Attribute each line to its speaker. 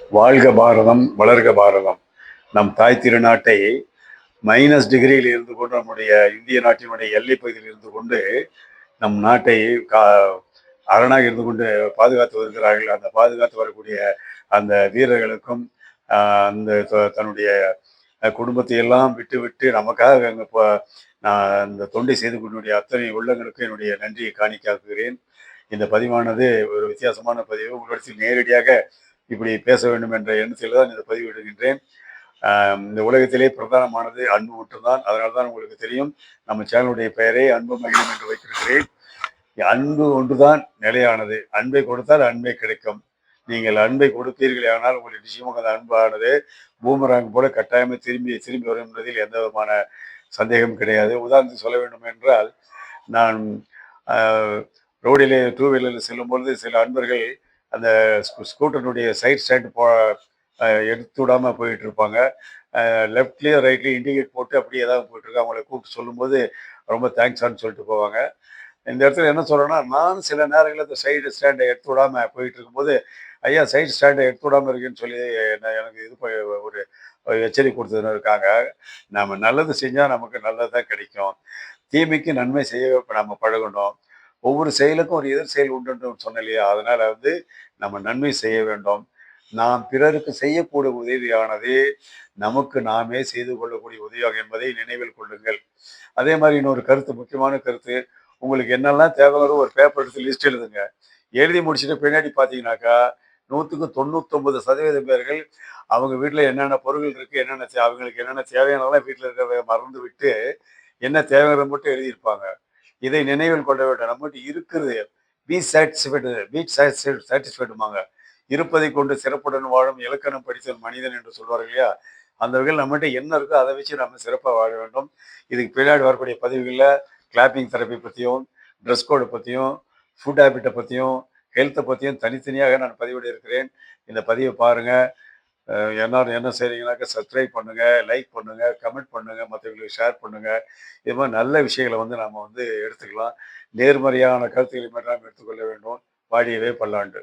Speaker 1: வாழ்க பாரதம், வளர்க பாரதம். நம் தாய் திருநாட்டை -டிகிரியில் இருந்து கொண்டு நம்முடைய இந்திய நாட்டினுடைய எல்லைப் பகுதியில் இருந்து கொண்டு நம் நாட்டை கா அரணாக இருந்து கொண்டு பாதுகாத்து வருகிறார்கள். அந்த பாதுகாத்து வரக்கூடிய அந்த வீரர்களுக்கும் அந்த தன்னுடைய குடும்பத்தை எல்லாம் விட்டுவிட்டு நமக்காக அங்கே நான் அந்த தொண்டை செய்து கொண்டுடைய அத்தனை உள்ளங்களுக்கும் என்னுடைய நன்றியை காணிக்காக்குகிறேன். இந்த பதிவானது ஒரு வித்தியாசமான பதிவு. உங்களிடத்தில் நேரடியாக இப்படி பேச வேண்டும் என்ற எண்ணத்தில் தான் இந்த பதிவிடுகின்றேன். இந்த உலகத்திலே பிரதானமானது அன்பு மட்டும்தான். அதனால தான் உங்களுக்கு தெரியும், நம்ம சேனலுடைய பெயரை அன்பு மகிழும் என்று வைத்திருக்கிறேன். அன்பு ஒன்றுதான் நிலையானது. அன்பை கொடுத்தால் அன்பே கிடைக்கும். நீங்கள் அன்பை கொடுப்பீர்களே ஆனால் உங்களுக்கு நிச்சயமாக அந்த அன்பானது பூமராங் போல கட்டாயமே திரும்பி திரும்பி வரும் என்பதில் எந்த விதமான சந்தேகம் கிடையாது. உதாரணத்துக்கு சொல்ல வேண்டும் என்றால், நான் ரோடிலே டூ வீலரில் செல்லும்பொழுது சில அன்பர்கள் அந்த ஸ்கூட்டருடைய சைட் ஸ்டாண்டு எடுத்து விடாமல் போயிட்டு இருப்பாங்க. லெஃப்ட்லேயும் ரைட்லேயும் இண்டிகேட் போட்டு அப்படியே ஏதாவது போயிட்டுருக்காங்க. அவங்கள கூப்பிட்டு சொல்லும்போது ரொம்ப தேங்க்ஸான்னு சொல்லிட்டு போவாங்க. இந்த இடத்துல என்ன சொல்கிறேன்னா, நான் சில நேரங்களில் இந்த சைடு ஸ்டாண்டை எடுத்து விடாமல் போயிட்டு இருக்கும்போது, ஐயா சைடு ஸ்டாண்டை எடுத்து விடாமல் இருக்குன்னு சொல்லி எனக்கு ஒரு எச்சரிக்கை கொடுத்ததுன்னு இருக்காங்க. நம்ம நல்லது செஞ்சால் நமக்கு நல்லது தான் கிடைக்கும். தீமைக்கு நன்மை செய்ய நம்ம பழகணும். ஒவ்வொரு செயலுக்கும் ஒரு எதிர் செயல் உண்டுன்னு சொன்னேன் இல்லையா? அதனால நம்ம நன்மை செய்ய வேண்டும். நாம் பிறருக்கு செய்யக்கூடிய உதவியானது நமக்கு நாமே செய்து கொள்ளக்கூடிய உதவியாகும் என்பதை நினைவில் கொள்ளுங்கள். அதே மாதிரி இன்னொரு கருத்து, முக்கியமான கருத்து, உங்களுக்கு என்னெல்லாம் தேவைங்கிற ஒரு பேப்பர் எடுத்து லிஸ்ட் எழுதுங்க. எழுதி முடிச்சுட்டு பின்னாடி பார்த்தீங்கன்னாக்கா 100க்கு 99% பேர்கள் அவங்க வீட்டில் என்னென்ன பொருட்கள் இருக்குது, அவங்களுக்கு என்னென்ன தேவையானதெல்லாம் வீட்டில் இருக்கிறத மறந்து விட்டு என்ன தேவைங்கிறத மட்டும் எழுதியிருப்பாங்க. இதை நினைவில் கொள்ள வேண்டும். நம்மகிட்ட இருக்கிறது பி சாட்டிஸ்ஃபைடு, சாட்டிஸ்ஃபைடுமாங்க. இருப்பதை கொண்டு சிறப்புடன் வாழும் இலக்கணம் படித்தல் மனிதன் என்று சொல்வார்கள் இல்லையா? அந்த வகையில் நம்மகிட்ட என்ன இருக்கோ அதை வச்சு நம்ம சிறப்பாக வாழ வேண்டும். இதுக்கு பின்னாடி வரக்கூடிய பதிவுகளில் கிளாப்பிங் தெரப்பி பற்றியும், ட்ரெஸ் கோடை பற்றியும், ஃபுட் ஹேபிட்டை பற்றியும், ஹெல்த்தை பற்றியும் தனித்தனியாக நான் பதிவிட இருக்கிறேன். இந்த பதிவை பாருங்கள். எல்லாரும் என்ன செய்கிறீங்கனாக்கா சப்ஸ்கிரைப் பண்ணுங்கள், லைக் பண்ணுங்கள், கமெண்ட் பண்ணுங்கள், மற்றவங்களுக்கு ஷேர் பண்ணுங்கள். இது மாதிரி நல்ல விஷயங்களை நம்ம எடுத்துக்கலாம். நேர்மறையான கருத்துக்களை மட்டும் நாம் எடுத்துக்கொள்ள வேண்டும். வாழியவே பல்லாண்டு.